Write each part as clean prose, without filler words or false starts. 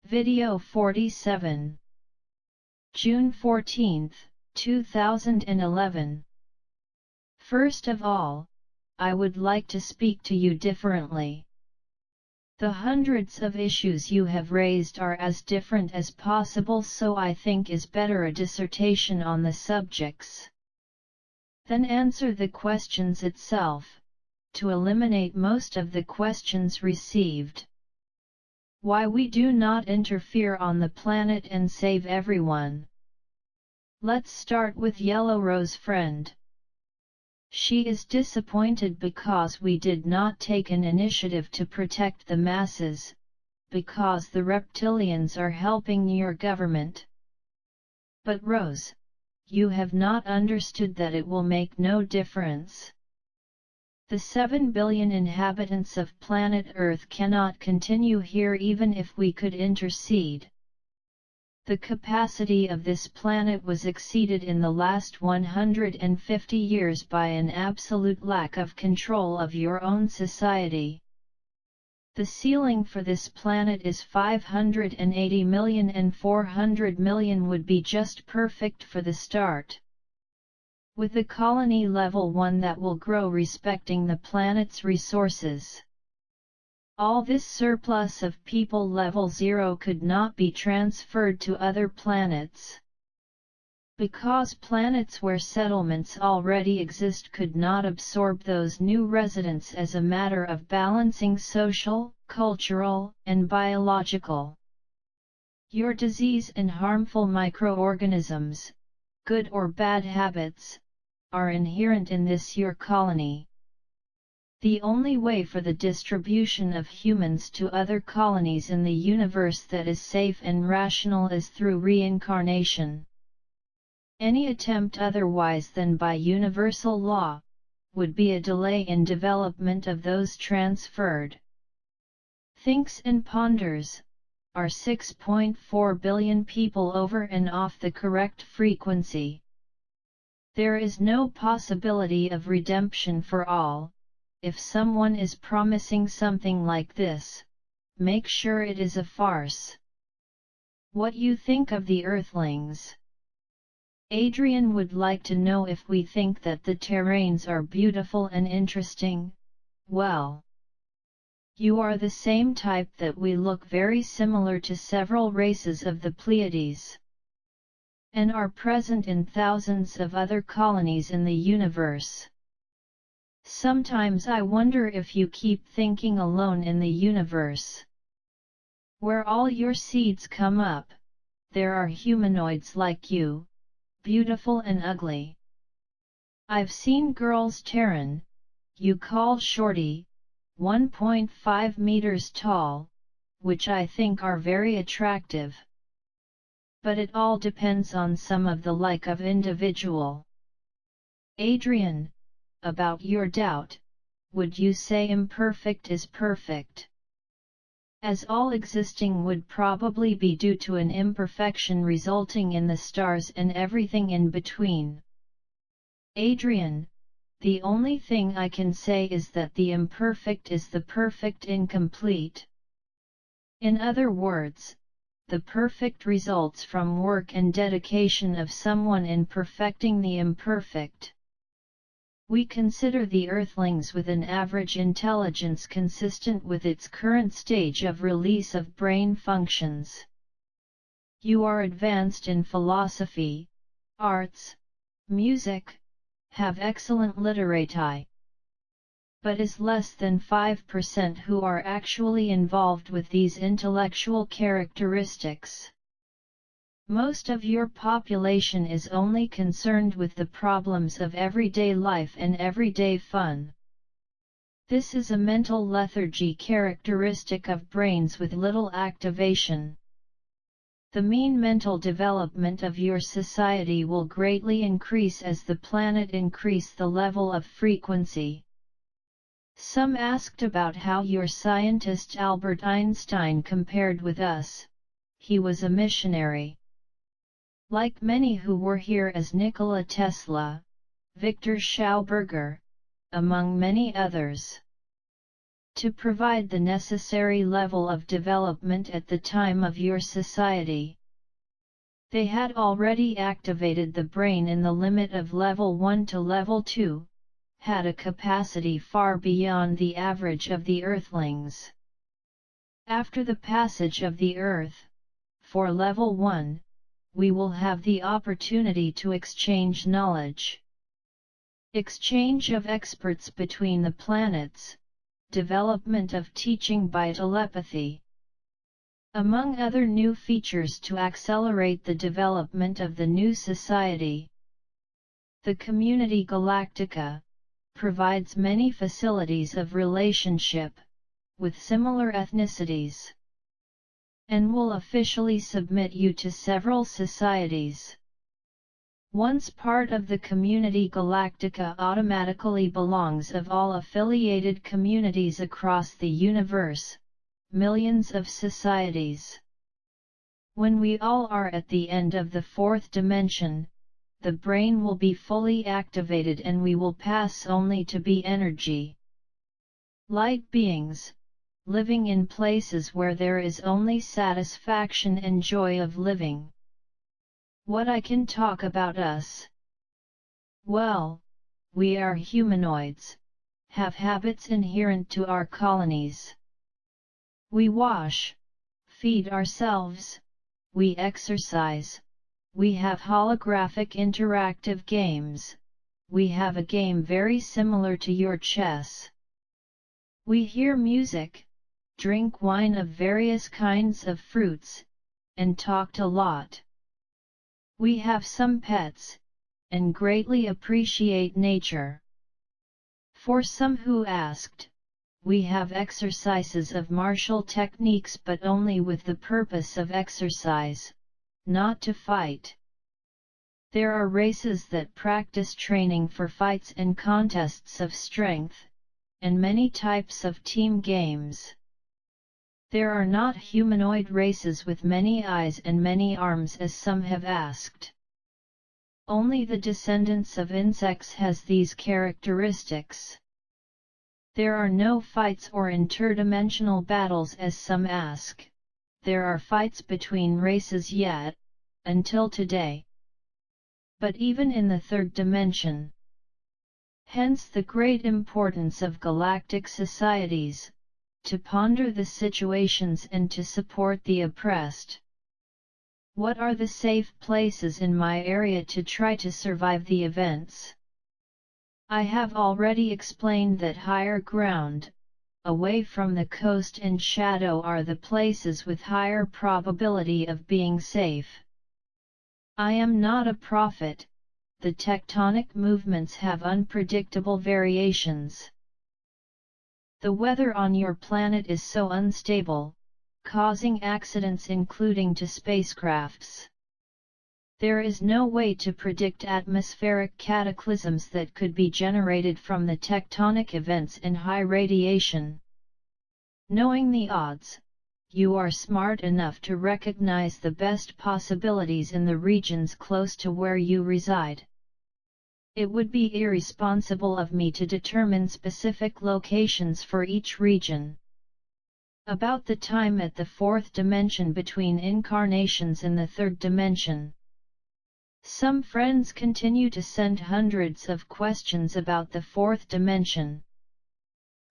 Video 47. June 14, 2011. First of all, I would like to speak to you differently. The hundreds of issues you have raised are as different as possible, so I think is better a dissertation on the subjects. Then answer the questions itself, to eliminate most of the questions received. Why we do not interfere on the planet and save everyone. Let's start with Yellow Rose friend. She is disappointed because we did not take an initiative to protect the masses, because the reptilians are helping your government. But Rose, you have not understood that it will make no difference. The 7 billion inhabitants of planet Earth cannot continue here even if we could intercede. The capacity of this planet was exceeded in the last 150 years by an absolute lack of control of your own society. The ceiling for this planet is 580 million, and 400 million would be just perfect for the start. With the colony level 1 that will grow respecting the planet's resources. All this surplus of people level 0 could not be transferred to other planets. Because planets where settlements already exist could not absorb those new residents as a matter of balancing social, cultural, and biological. Your disease and harmful microorganisms, good or bad habits, are inherent in this your colony. The only way for the distribution of humans to other colonies in the universe that is safe and rational is through reincarnation. Any attempt otherwise than by universal law, would be a delay in development of those transferred. Thinks and ponders, are 6.4 billion people over and off the correct frequency. There is no possibility of redemption for all. If someone is promising something like this, make sure it is a farce. What you think of the Earthlings? Adrian would like to know if we think that the terrains are beautiful and interesting. Well, you are the same type that we look very similar to several races of the Pleiades, and are present in thousands of other colonies in the universe. Sometimes I wonder if you keep thinking alone in the universe. Where all your seeds come up, there are humanoids like you, beautiful and ugly. I've seen girls Terran, you call Shorty, 1.5 meters tall, which I think are very attractive. But it all depends on some of the like of individual. Adrian, about your doubt, would you say imperfect is perfect? As all existing would probably be due to an imperfection resulting in the stars and everything in between. Adrian, the only thing I can say is that the imperfect is the perfect incomplete. In other words, the perfect results from work and dedication of someone in perfecting the imperfect. We consider the Earthlings with an average intelligence consistent with its current stage of release of brain functions. You are advanced in philosophy, arts, music, have excellent literati. But is less than 5% who are actually involved with these intellectual characteristics. Most of your population is only concerned with the problems of everyday life and everyday fun. This is a mental lethargy characteristic of brains with little activation. The mean mental development of your society will greatly increase as the planet increase the level of frequency. Some asked about how your scientist Albert Einstein compared with us. He was a missionary. Like many who were here as Nikola Tesla, Victor Schauberger, among many others. to provide the necessary level of development at the time of your society. They had already activated the brain in the limit of level 1 to level 2, had a capacity far beyond the average of the Earthlings. After the passage of the Earth, for level 1, we will have the opportunity to exchange knowledge. Exchange of experts between the planets, development of teaching by telepathy. Among other new features to accelerate the development of the new society, the Community Galactica provides many facilities of relationship with similar ethnicities, and will officially submit you to several societies. Once part of the Community Galactica automatically belongs of all affiliated communities across the universe, millions of societies. When we all are at the end of the fourth dimension, the brain will be fully activated and we will pass only to be energy. Light beings, living in places where there is only satisfaction and joy of living. What I can talk about us? Well, we are humanoids, have habits inherent to our colonies. We wash, feed ourselves, we exercise, we have holographic interactive games, we have a game very similar to your chess. We hear music, drink wine of various kinds of fruits, and talked a lot. We have some pets, and greatly appreciate nature. For some who asked, we have exercises of martial techniques but only with the purpose of exercise, not to fight. There are races that practice training for fights and contests of strength, and many types of team games. There are not humanoid races with many eyes and many arms as some have asked. Only the descendants of insects has these characteristics. There are no fights or interdimensional battles as some ask. There are fights between races yet, until today. But even in the third dimension. Hence the great importance of galactic societies, to ponder the situations and to support the oppressed. What are the safe places in my area to try to survive the events? I have already explained that higher ground, away from the coast and shadow are the places with higher probability of being safe. I am not a prophet, the tectonic movements have unpredictable variations. The weather on your planet is so unstable, causing accidents including to spacecrafts. There is no way to predict atmospheric cataclysms that could be generated from the tectonic events and high radiation. Knowing the odds, you are smart enough to recognize the best possibilities in the regions close to where you reside. It would be irresponsible of me to determine specific locations for each region. About the time at the fourth dimension between incarnations in the third dimension. Some friends continue to send hundreds of questions about the fourth dimension.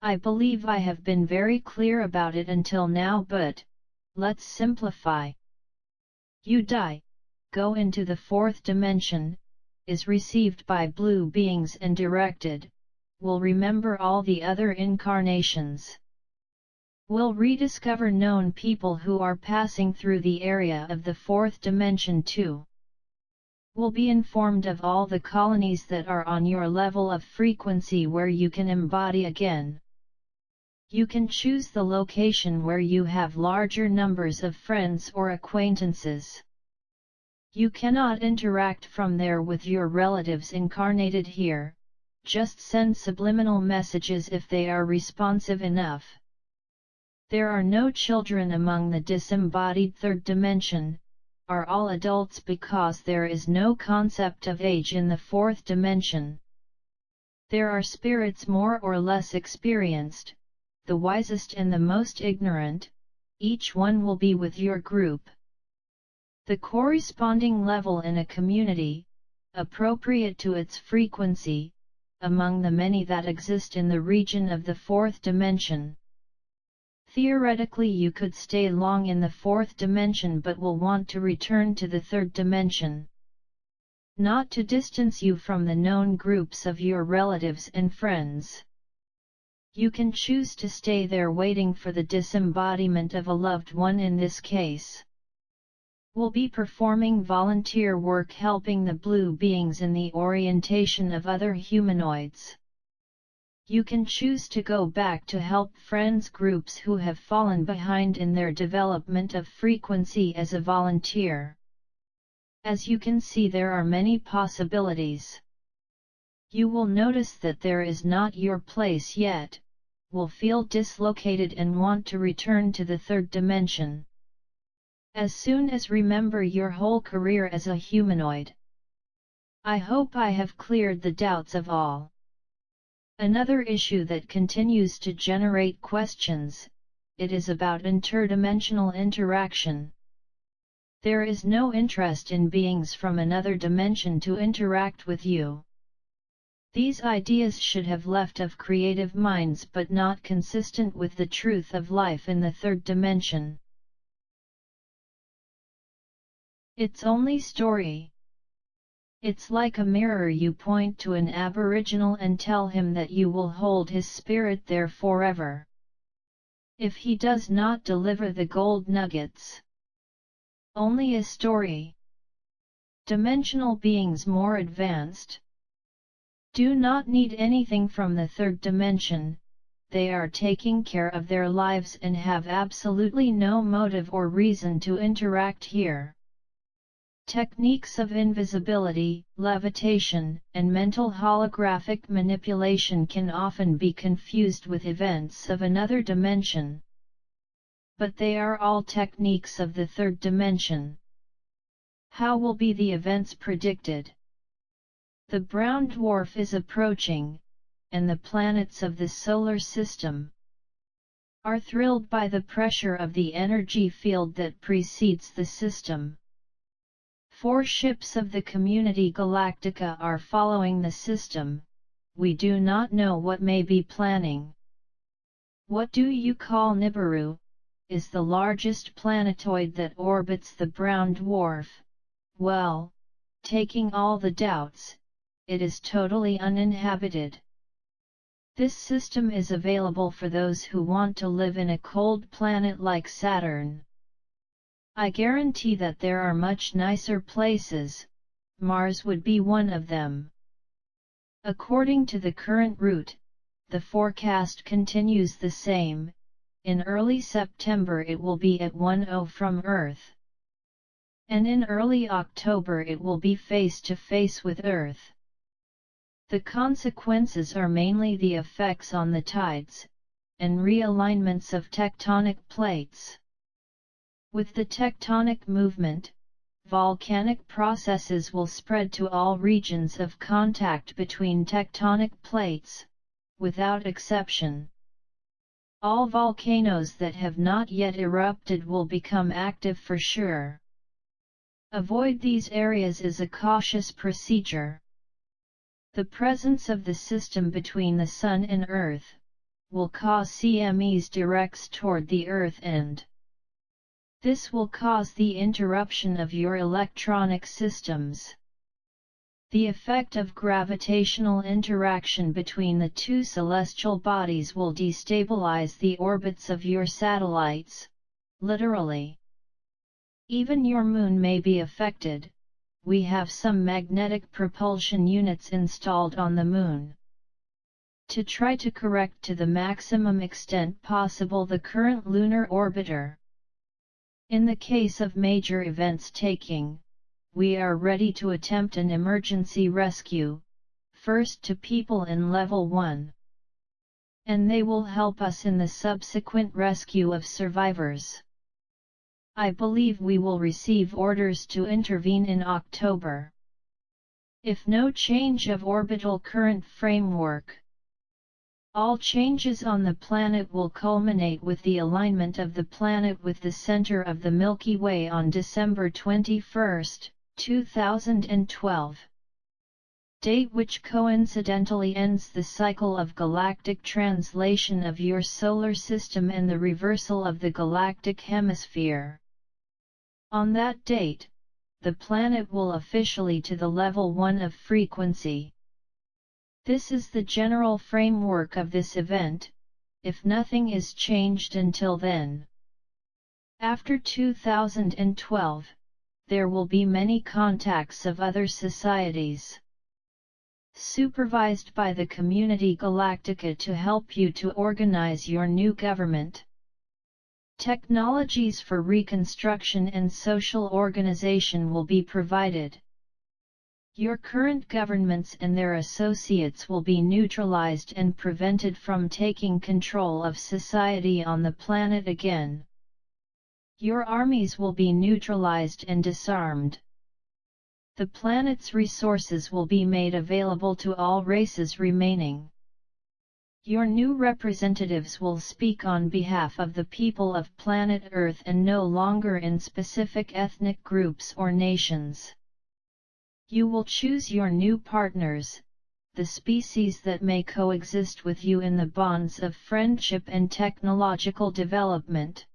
I believe I have been very clear about it until now, but let's simplify. You die, go into the fourth dimension, is received by blue beings and directed, will remember all the other incarnations. Will rediscover known people who are passing through the area of the fourth dimension too. Will be informed of all the colonies that are on your level of frequency where you can embody again. You can choose the location where you have larger numbers of friends or acquaintances. You cannot interact from there with your relatives incarnated here, just send subliminal messages if they are responsive enough. There are no children among the disembodied third dimension, are all adults because there is no concept of age in the fourth dimension. There are spirits more or less experienced, the wisest and the most ignorant, each one will be with your group. The corresponding level in a community, appropriate to its frequency, among the many that exist in the region of the fourth dimension. Theoretically you could stay long in the fourth dimension but will want to return to the third dimension. Not to distance you from the known groups of your relatives and friends. You can choose to stay there waiting for the disembodiment of a loved one. In this case, will be performing volunteer work helping the blue beings in the orientation of other humanoids. You can choose to go back to help friends groups who have fallen behind in their development of frequency as a volunteer. As you can see, there are many possibilities. You will notice that there is not your place yet, will feel dislocated and want to return to the third dimension. As soon as remember your whole career as a humanoid. I hope I have cleared the doubts of all. Another issue that continues to generate questions, it is about interdimensional interaction. There is no interest in beings from another dimension to interact with you. These ideas should have left of creative minds but not consistent with the truth of life in the third dimension. It's only story. It's like a mirror. You point to an aboriginal and tell him that you will hold his spirit there forever. If he does not deliver the gold nuggets. Only a story. Dimensional beings more advanced do not need anything from the third dimension. They are taking care of their lives and have absolutely no motive or reason to interact here. Techniques of invisibility, levitation, and mental holographic manipulation can often be confused with events of another dimension. But they are all techniques of the third dimension. How will be the events predicted? The brown dwarf is approaching, and the planets of the solar system are thrilled by the pressure of the energy field that precedes the system. 4 ships of the Community Galactica are following the system. We do not know what may be planning. What do you call Nibiru? Is the largest planetoid that orbits the brown dwarf. Well, taking all the doubts, it is totally uninhabited. This system is available for those who want to live in a cold planet like Saturn. I guarantee that there are much nicer places. Mars would be one of them. According to the current route, the forecast continues the same. In early September it will be at 10 from Earth. And in early October it will be face to face with Earth. The consequences are mainly the effects on the tides, and realignments of tectonic plates. With the tectonic movement, volcanic processes will spread to all regions of contact between tectonic plates, without exception. All volcanoes that have not yet erupted will become active for sure. Avoid these areas is a cautious procedure. The presence of the system between the Sun and Earth will cause CMEs directs toward the Earth end. This will cause the interruption of your electronic systems. The effect of gravitational interaction between the 2 celestial bodies will destabilize the orbits of your satellites, literally. Even your moon may be affected. We have some magnetic propulsion units installed on the moon. To try to correct to the maximum extent possible the current lunar orbiter. In the case of major events taking, we are ready to attempt an emergency rescue, first to people in level 1. And they will help us in the subsequent rescue of survivors. I believe we will receive orders to intervene in October. If no change of orbital current framework All changes on the planet will culminate with the alignment of the planet with the center of the Milky Way on December 21, 2012. Date which coincidentally ends the cycle of galactic translation of your solar system and the reversal of the galactic hemisphere. On that date, the planet will officially to the level 1 of frequency. This is the general framework of this event, if nothing is changed until then. After 2012, there will be many contacts of other societies, supervised by the Community Galactica to help you to organize your new government. Technologies for reconstruction and social organization will be provided. Your current governments and their associates will be neutralized and prevented from taking control of society on the planet again. Your armies will be neutralized and disarmed. The planet's resources will be made available to all races remaining. Your new representatives will speak on behalf of the people of planet Earth and no longer in specific ethnic groups or nations. You will choose your new partners, the species that may coexist with you in the bonds of friendship and technological development.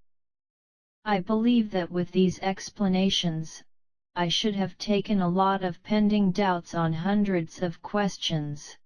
I believe that with these explanations, I should have taken a lot of pending doubts on hundreds of questions.